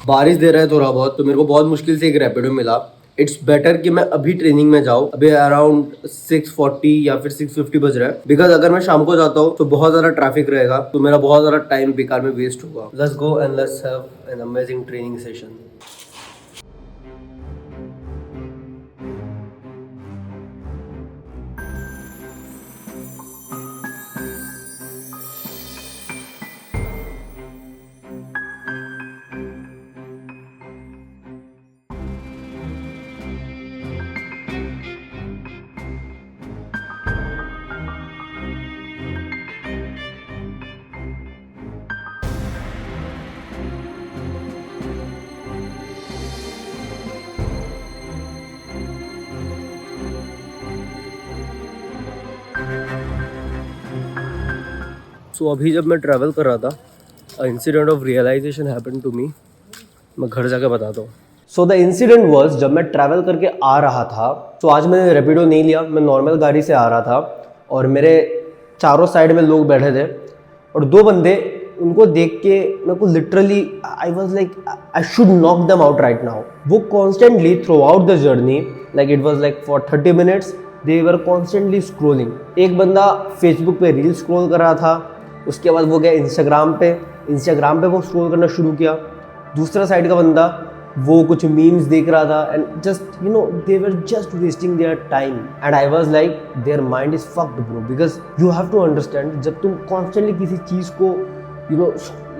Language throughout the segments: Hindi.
बारिश दे रहा है थोड़ा बहुत, तो मेरे को बहुत मुश्किल से एक रैपिडो मिला। इट्स बेटर कि मैं अभी ट्रेनिंग में जाऊँ। अभी अराउंड 6:40 या फिर 6:50 बज रहा है, बिकॉज अगर मैं शाम को जाता हूँ तो बहुत ज़्यादा ट्रैफिक रहेगा, तो मेरा बहुत ज़्यादा टाइम बेकार में वेस्ट होगा। Let's go and let's have an amazing training session. So अभी जब मैं ट्रैवल कर रहा था, incident of realisation happen to me. मैं घर जाके बताता हूँ। सो द इंसिडेंट वॉज, जब मैं ट्रैवल करके आ रहा था, तो आज मैंने रेपिडो नहीं लिया, मैं नॉर्मल गाड़ी से आ रहा था और मेरे चारों साइड में लोग बैठे थे और दो बंदे, उनको देख के मेरे को literally I was like I should knock them out right now. वो constantly throughout the journey, like it was like for 30 minutes they were constantly scrolling. एक बंदा फेसबुक पे रील स्क्रॉल कर रहा था, उसके बाद वो गया इंस्टाग्राम पे वो स्क्रॉल करना शुरू किया। दूसरा साइड का बंदा वो कुछ मीम्स देख रहा था and just they were just wasting their time. And I was like their mind is fucked bro, because you have to understand, जब तुम कॉन्स्टेंटली किसी चीज़ को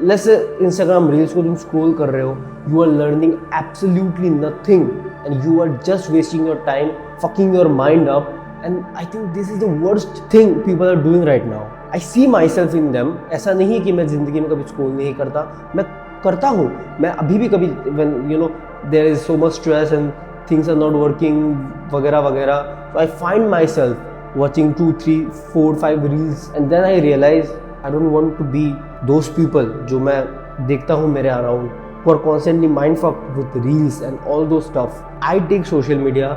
लेट्स से इंस्टाग्राम रील्स को तुम स्क्रॉल कर रहे हो, you are learning absolutely nothing and you are just wasting your time, fucking your mind up. And I think this is the worst thing people are doing right now. I see myself in them. ऐसा नहीं है कि मैं ज़िंदगी में कभी स्क्रॉल नहीं करता, मैं करता हूँ। मैं अभी भी कभी when there is so much stress and things are not working वगैरह वगैरह, so I find myself watching 2, 3, 4, 5 reels and then I realize I don't want to be those people जो मैं देखता हूँ मेरे around who are constantly mindfucked with reels and all those stuff. I take social media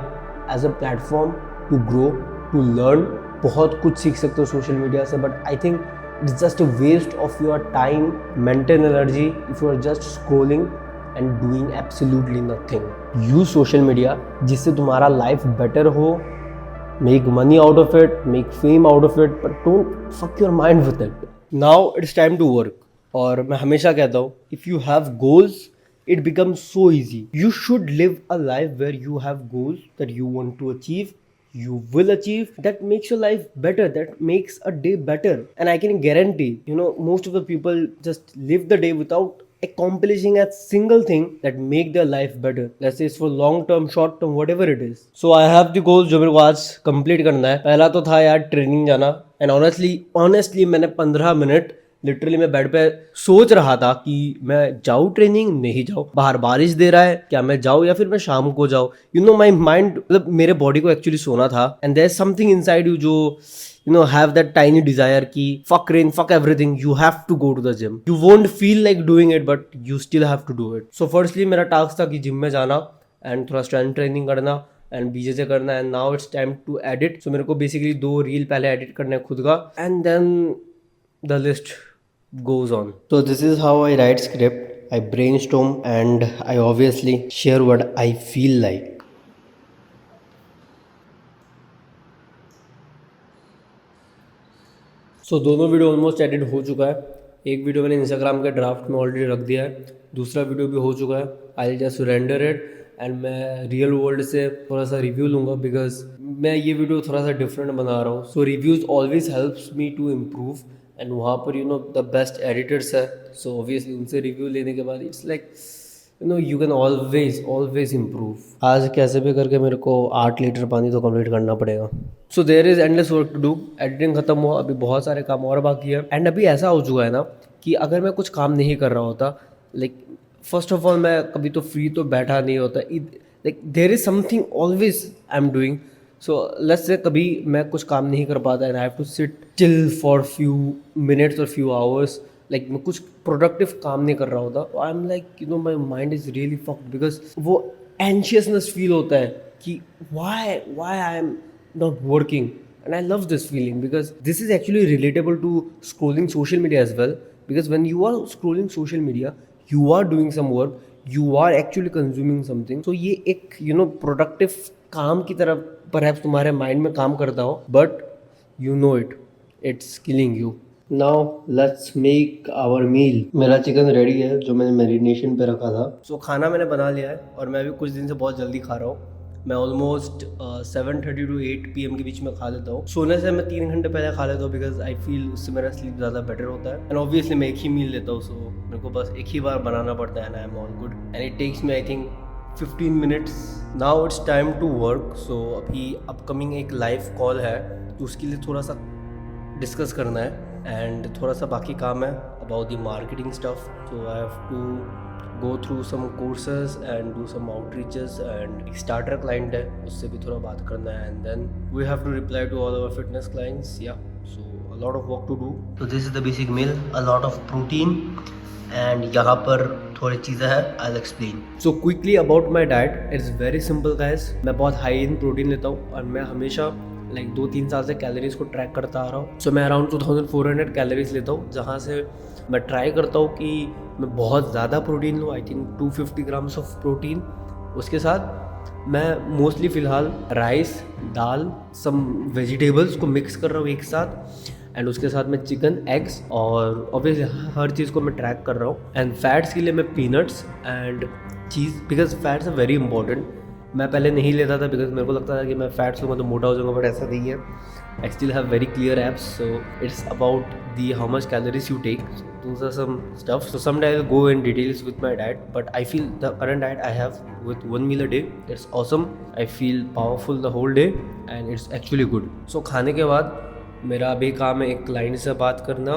as a platform to grow, to learn. बहुत कुछ सीख सकते हो सोशल मीडिया से, but I think it's just a waste of your time, mental energy if you are just scrolling and doing absolutely nothing. Use social media जिससे तुम्हारा life better हो, make money out of it, make fame out of it, but don't fuck your mind with it. Now it's time to work. और मैं हमेशा कहता हूँ, if you have goals, it becomes so easy. You should live a life where you have goals that you want to achieve, you will achieve, that makes your life better, that makes a day better. And I can guarantee, most of the people just live the day without accomplishing a single thing that make their life better. Let's say it's for long term, short term, whatever it is. So I have the goals जो मेरे को आज कंप्लीट करना है। पहला तो था यार ट्रेनिंग जाना, एंड ऑनेस्टली मैंने 15 मिनट लिटरली मैं बेड पे सोच रहा था कि मैं जाऊँ ट्रेनिंग, नहीं जाऊँ, बाहर बारिश दे रहा है, क्या मैं जाऊँ या फिर मैं शाम को जाऊँ। माई माइंड, मतलब मेरे बॉडी को एक्चुअली सोना था, and there is something inside you जो have that tiny desire कि fuck rain, fuck everything, you have to go to the gym. You won't feel like doing it, but you still have to do it. So firstly मेरा टास्क था कि जिम में जाना एंड थोड़ा स्ट्रेंथ ट्रेनिंग करना एंड बीजेजे करना, and now it's time to edit. So मेरे को बेसिकली 2 रील पहले एडिट करना है खुद का, and then the list goes on. So this is how I write script. I brainstorm and I obviously share what I feel like. So दोनों वीडियो ऑलमोस्ट एडिट हो चुका है। एक वीडियो मैंने इंस्टाग्राम के ड्राफ्ट में ऑलरेडी रख दिया है, दूसरा वीडियो भी हो चुका है। I just render it and मैं रियल वर्ल्ड से थोड़ा सा रिव्यू लूँगा, बिकॉज मैं ये वीडियो थोड़ा सा डिफरेंट बना रहा हूँ। So reviews always helps me to improve, and वहाँ पर द बेस्ट एडिटर्स है, सो ऑब्वियसली उनसे रिव्यू लेने के बाद it's like you can always improve. आज कैसे भी करके मेरे को 8 लीटर पानी तो कंप्लीट करना पड़ेगा। So there is endless work to do. Editing खत्म हुआ, अभी बहुत सारे काम और बाकी है। एंड अभी ऐसा हो चुका है ना कि अगर मैं कुछ काम नहीं कर रहा होता, लाइक फर्स्ट ऑफ ऑल मैं कभी तो फ्री तो बैठा नहीं होता, like there is something always I am doing. So let's say कभी मैं कुछ काम नहीं कर पाता and I have to sit chill for few minutes और फ्यू आवर्स, लाइक मैं कुछ प्रोडक्टिव काम नहीं कर रहा होता, तो I am like my mind is really fucked, because वो एंशियसनेस फील होता है कि why I am not working. And I love this feeling because this is actually relatable to scrolling social media as well, because when you are scrolling social media, you are doing some work, you are actually consuming something. तो ये एक प्रोडक्टिव काम की तरह परहैप्स तुम्हारे माइंड में काम करता हो, but you know it's killing you. Now let's make our meal. मेरा चिकन रेडी है जो मैंने मैरिनेशन पे रखा था। सो खाना मैंने बना लिया है और मैं भी कुछ दिन से बहुत जल्दी खा रहा हूँ। मैं ऑलमोस्ट 7:30 to 8 PM के बीच में खा लेता हूँ। सोने से मैं 3 घंटे पहले खा लेता हूँ बिकॉज आई फील उससे मेरा स्लीप ज़्यादा बेटर होता है। एंड ऑब्वियसली मैं एक ही मील लेता हूँ, सो मेरे को बस एक ही बार बनाना पड़ता है and I am all good and it takes me I think 15 minutes। Now it's time to work. So अभी अपकमिंग एक लाइव कॉल है तो उसके लिए थोड़ा सा डिस्कस करना है एंड थोड़ा सा बाकी काम है about the marketing stuff. So I have to go through some courses and do some outreaches and एक starter client है उससे भी थोड़ा बात करना है and then we have to reply to all our fitness clients। yeah, so a lot of work to do। so this is the basic meal, a lot of protein and यहाँ पर थोड़ी चीज़ें हैं, I'll explain। so quickly about my diet, it's very simple guys। मैं बहुत high in protein लेता हूँ और मैं हमेशा लाइक 2-3 साल से कैलोरीज को ट्रैक करता आ रहा हूँ। सो मैं अराउंड 2400 कैलोरीज लेता हूँ, जहाँ से मैं ट्राई करता हूँ कि मैं बहुत ज़्यादा प्रोटीन लूँ, I think 250 grams of protein. उसके साथ मैं मोस्टली फ़िलहाल राइस, दाल, सम वेजिटेबल्स को मिक्स कर रहा हूँ एक साथ एंड उसके साथ मैं चिकन, एग्स और ऑब्वियसली हर चीज़ को मैं ट्रैक कर रहा हूँ। एंड फैट्स के लिए मैं peanuts and cheese, because fats are very important. मैं पहले नहीं लेता था बिकॉज मेरे को लगता था कि मैं फैट्स लूँगा तो मोटा हो जाऊँगा, बट ऐसा नहीं है। I still have very clear abs, so it's about the how much calories you take. Those are some stuff. So someday I'll go in details with my diet, but I feel the current diet I have with 1 meal a day, it's awesome। I feel powerful the whole day and it's actually good। So खाने के बाद मेरा अभी काम है एक क्लाइंट से बात करना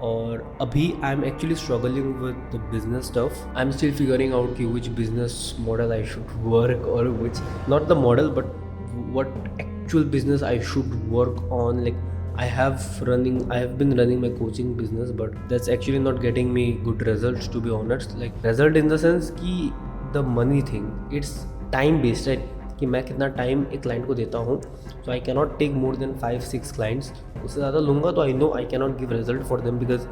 और अभी I am actually struggling with the business stuff. I am still figuring out कि which business model I should work और which not the model but what actual business I should work on। like I have been running my coaching business, but that's actually not getting me good results, to be honest। like result in the sense कि the money thing, it's time based, right? कि मैं कितना टाइम एक क्लाइंट को देता हूँ। So I cannot take more than 5-6 clients. उससे ज़्यादा लूँगा तो I know I cannot give result for them because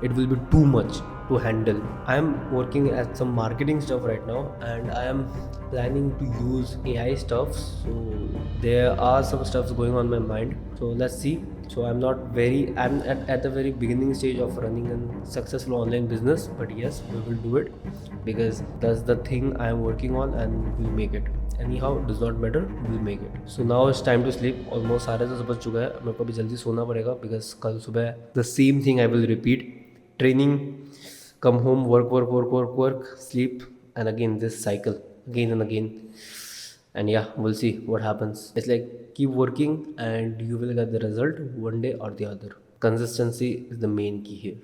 it will be too much to handle। I am working at some marketing stuff right now and I am planning to use AI stuff, so there are some stuffs going on my mind, so let's see। so I'm at the very beginning stage of running a successful online business, but yes, we will do it because that's the thing I am working on and we'll make it anyhow, does not matter, we'll make it। so now it's time to sleep। almost 10:30 बज चुका है, मेरे को अभी जल्दी सोना पड़ेगा because कल सुबह the same thing I will repeat। training, come home, work, sleep, and again this cycle again and again, and yeah, we'll see what happens। it's like keep working and you will get the result one day or the other। consistency is the main key here।